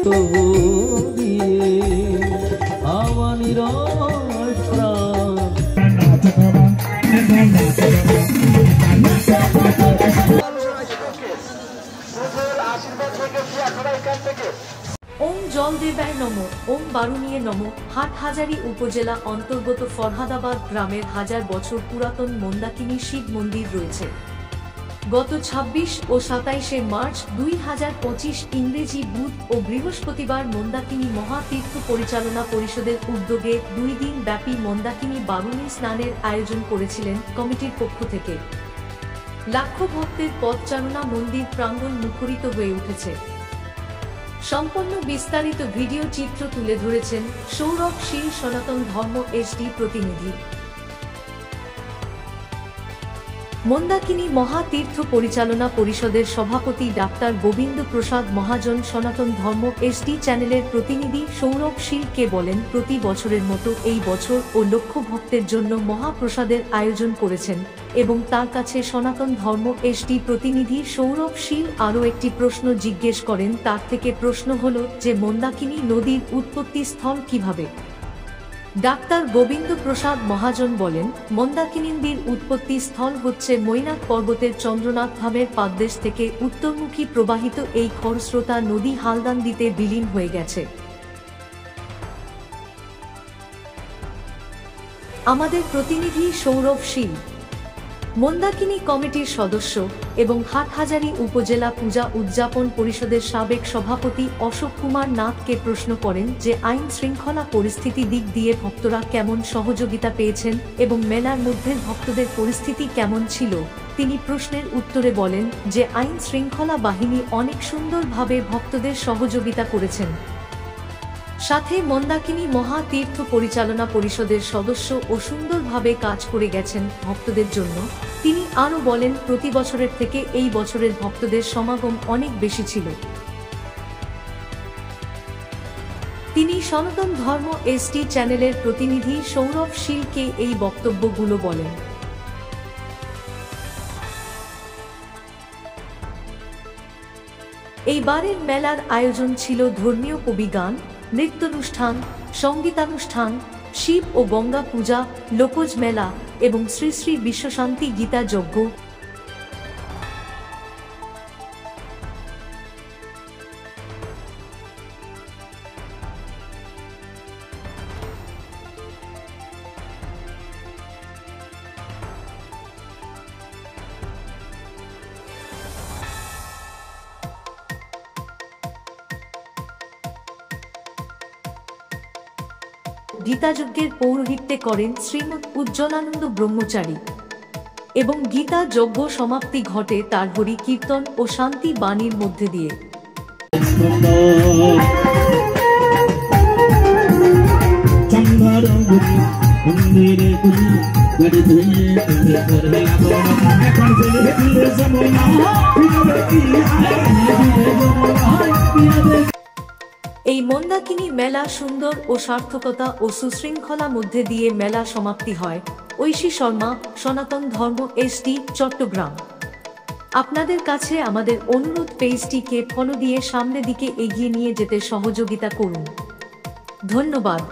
তবু দিয়ে আমার নিরস প্রাণ। ওম জলদেবায় নমঃ। ওম বারুণীয়ে নমঃ। হাটহাজারী উপজেলা অন্তর্গত ফরহাদাবাদ গ্রামের 1000 বছর পুরাতন মন্দাকিনী শিব মন্দির রয়েছে। গত 26 ও 27 মার্চ 2025 ইংরেজি বুধ ও বৃহস্পতিবার মন্দাকিনী মহাতীর্থ পরিচালনা পরিষদের উদ্যোগে 2 দিন ব্যাপী মন্দাকিনী বারুণী স্নানের আয়োজন করেছিলেন কমিটির পক্ষ থেকে। লাখো ভক্তের পদচারণা মন্দির প্রাঙ্গণ মুখরিত হয়ে উঠেছে। সম্পূর্ণ বিস্তারিত ভিডিও চিত্র তুলে ধরেছেন সৌরভ শীল, সনাতন ধর্ম এসডি প্রতিনিধি। মন্দাকিনী মহাতীর্থ পরিচালনা পরিষদের সভাপতি ডাক্তার গোবিন্দ প্রসাদ মহাজন সনাতন ধর্ম এসডি চ্যানেলের প্রতিনিধি সৌরভ শীলকে বলেন, প্রতি বছরের মতো এই বছর ও লক্ষ ভক্তের জন্য মহাপ্রসাদের আয়োজন করেছেন এবং তার কাছে সনাতন ধর্ম এসডি প্রতিনিধি সৌরভ শীল আরও একটি প্রশ্ন জিজ্ঞেস করেন। তার থেকে প্রশ্ন হল যে মন্দাকিনী নদীর উৎপত্তি স্থল কিভাবে। ডাক্তার গোবিন্দ প্রসাদ মহাজন বলেন, মন্দাকিনীর উৎপত্তি স্থল হচ্ছে মৈনাক পর্বতের চন্দ্রনাথ ধামের পাদদেশ থেকে উত্তরমুখী প্রবাহিত এই খরস্রোতা নদী হালদান্দিতে বিলীন হয়ে গেছে। আমাদের প্রতিনিধি সৌরভ শীল মন্দাকিনী কমিটির সদস্য এবং হাটহাজারী উপজেলা পূজা উদযাপন পরিষদের সাবেক সভাপতি অশোক কুমার নাথকে প্রশ্ন করেন যে আইন শৃঙ্খলা পরিস্থিতি দিক দিয়ে ভক্তরা কেমন সহযোগিতা পেয়েছেন এবং মেলার মধ্যে ভক্তদের পরিস্থিতি কেমন ছিল। তিনি প্রশ্নের উত্তরে বলেন যে আইন শৃঙ্খলা বাহিনী অনেক সুন্দরভাবে ভক্তদের সহযোগিতা করেছেন, সাথে মন্দাকিনী মহাতীর্থ পরিচালনা পরিষদের সদস্য ও সুন্দরভাবে কাজ করে গেছেন ভক্তদের জন্য। তিনি আরও বলেন, প্রতি বছরের থেকে এই বছরের ভক্তদের সমাগম অনেক বেশি ছিল। তিনি সনাতন ধর্ম এসডি চ্যানেলের প্রতিনিধি সৌরভ শীলকে এই বক্তব্যগুলো বলেন। এইবারের মেলার আয়োজন ছিল ধর্মীয় কবিগান, নৃত্যানুষ্ঠান, সঙ্গীতানুষ্ঠান, শিব ও গঙ্গা পূজা, লোকজ মেলা এবং শ্রী শ্রী বিশ্বশান্তি গীতা যজ্ঞ। গীতাযজ্ঞের পৌরোহিত্যে করেন শ্রীমৎ উজ্জ্বলানন্দ ব্রহ্মচারী এবং গীতা যজ্ঞ সমাপ্তি ঘটে তার হরি কীর্তন ও শান্তি বাণীর মধ্যে দিয়ে। এই মন্দাকিনী মেলা সুন্দর ও সার্থকতা ও সুশৃঙ্খলা মধ্যে দিয়ে মেলা সমাপ্তি হয়। ঐশী শর্মা, সনাতন ধর্ম এসডি, চট্টগ্রাম। আপনাদের কাছে আমাদের অনুরোধ, পেজটিকে ফলো দিয়ে সামনের দিকে এগিয়ে নিয়ে যেতে সহযোগিতা করুন। ধন্যবাদ।